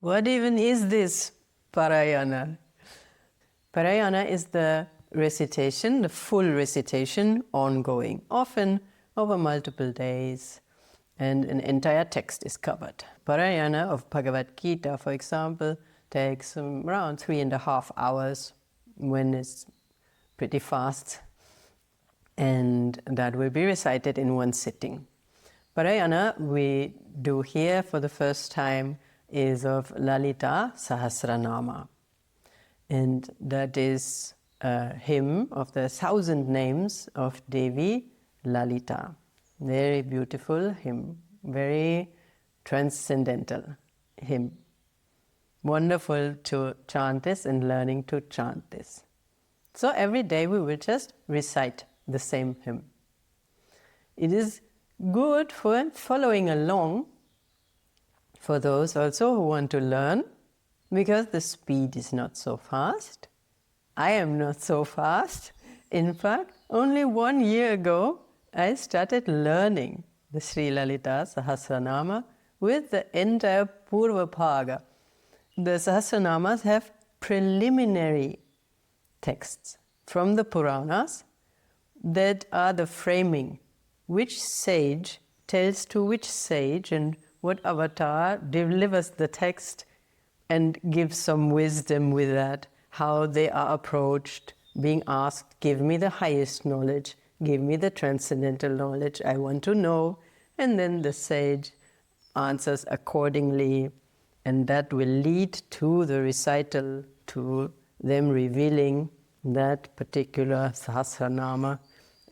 What even is this Parayana? Parayana is the recitation, the full recitation, ongoing, often over multiple days, and an entire text is covered. Parayana of Bhagavad Gita, for example, takes around 3.5 hours when it's pretty fast, and that will be recited in one sitting. Parayana we do here for the first time is of Lalita Sahasranama, and that is a hymn of the 1,000 names of Devi Lalita. Very beautiful hymn, very transcendental hymn. Wonderful to chant this and learning to chant this. So every day we will just recite the same hymn. It is good for following along for those also who want to learn, because the speed is not so fast. I am not so fast. In fact, only 1 year ago I started learning the Sri Lalita Sahasranama with the entire Purva Bhaga. The Sahasranamas have preliminary texts from the Puranas that are the framing. Which sage tells to which sage, and what avatar delivers the text and gives some wisdom with that, how they are approached, being asked, give me the highest knowledge, give me the transcendental knowledge I want to know, and then the sage answers accordingly, and that will lead to the recital, to them revealing that particular Sahasranama,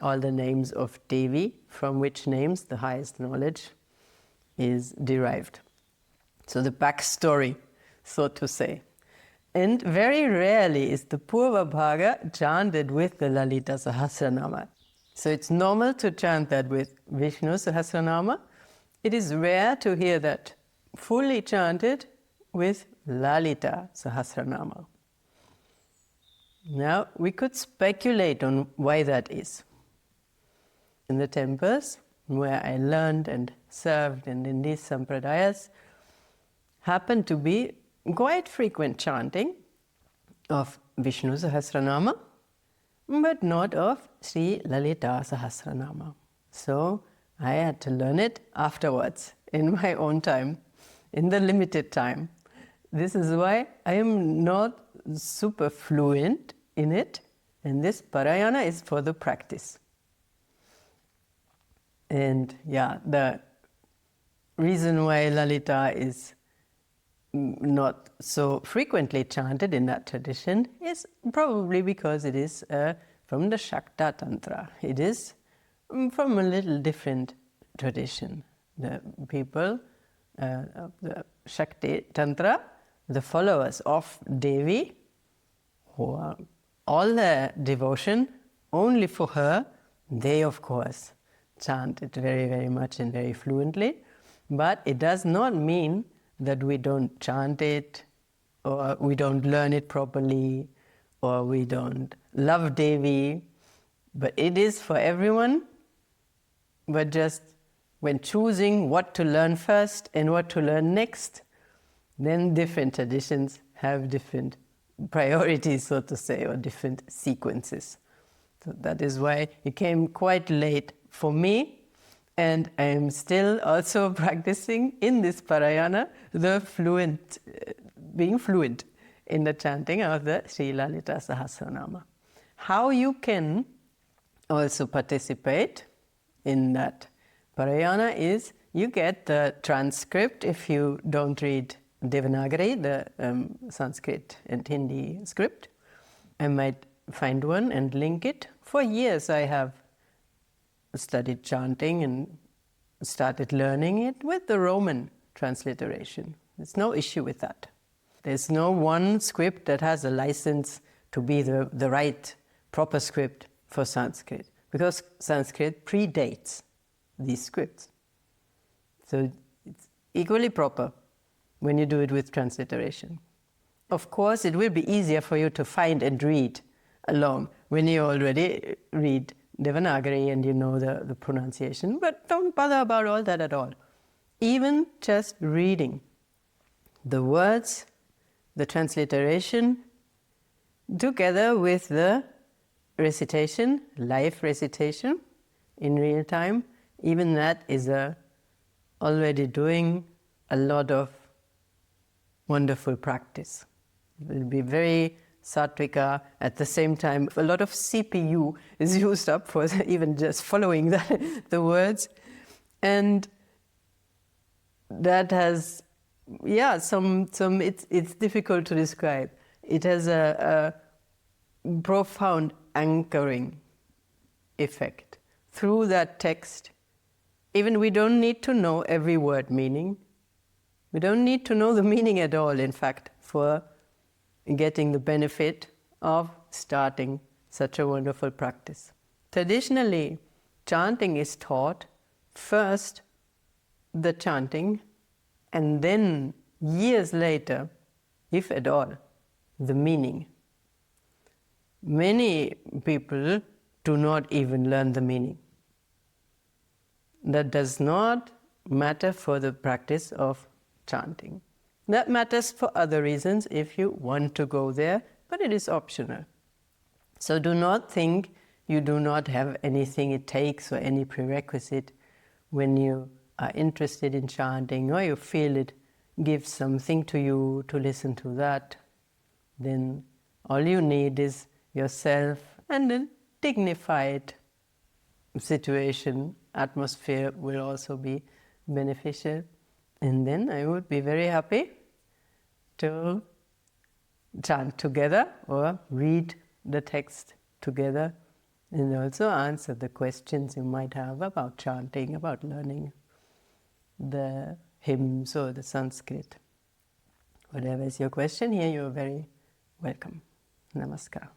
all the names of Devi, from which names the highest knowledge is derived. So the backstory, so to say. And very rarely is the Purva Bhaga chanted with the Lalita Sahasranama. So it's normal to chant that with Vishnu Sahasranama. It is rare to hear that fully chanted with Lalita Sahasranama. Now we could speculate on why that is. In the temples where I learned and served, and in these sampradayas, happened to be quite frequent chanting of Vishnu Sahasranama, but not of Sri Lalita Sahasranama. So I had to learn it afterwards, in my own time, in the limited time. This is why I am not super fluent in it, and this Parayana is for the practice. And yeah, the reason why Lalita is not so frequently chanted in that tradition is probably because it is from the Shakta Tantra. It is from a little different tradition. The people of the Shakti Tantra, the followers of Devi, who are all their devotion only for her, they of course chant it very, very much and very fluently. But it does not mean that we don't chant it, or we don't learn it properly, or we don't love Devi. But it is for everyone. But just when choosing what to learn first and what to learn next, then different traditions have different priorities, so to say, or different sequences. So that is why it came quite late for me, and I am still also practicing in this Parayana being fluent in the chanting of the Sri Lalita Sahasranama. How you can also participate in that Parayana is you get the transcript if you don't read Devanagari, the Sanskrit and Hindi script. I might find one and link it. For years I have studied chanting and started learning it with the Roman transliteration. There's no issue with that. There's no one script that has a license to be the right, proper script for Sanskrit, because Sanskrit predates these scripts. So it's equally proper when you do it with transliteration. Of course, it will be easier for you to find and read along when you already read Devanagari and you know the pronunciation, but don't bother about all that at all. Even just reading the words, the transliteration, together with the recitation, live recitation in real time. Even that is already doing a lot of wonderful practice. It will be very sattvika. At the same time, a lot of CPU is used up for even just following the words. And that has, it's difficult to describe. It has a profound anchoring effect through that text. Even we don't need to know every word meaning. We don't need to know the meaning at all, in fact, for getting the benefit of starting such a wonderful practice. Traditionally, chanting is taught first the chanting, and then years later, if at all, the meaning. Many people do not even learn the meaning. That does not matter for the practice of chanting. That matters for other reasons if you want to go there, but it is optional. So do not think you do not have anything it takes or any prerequisite when you are interested in chanting, or you feel it gives something to you to listen to that. Then all you need is yourself and a dignified situation. Atmosphere will also be beneficial. And then I would be very happy to chant together or read the text together, and also answer the questions you might have about chanting, about learning the hymns or the Sanskrit. Whatever is your question here, you are very welcome. Namaskar.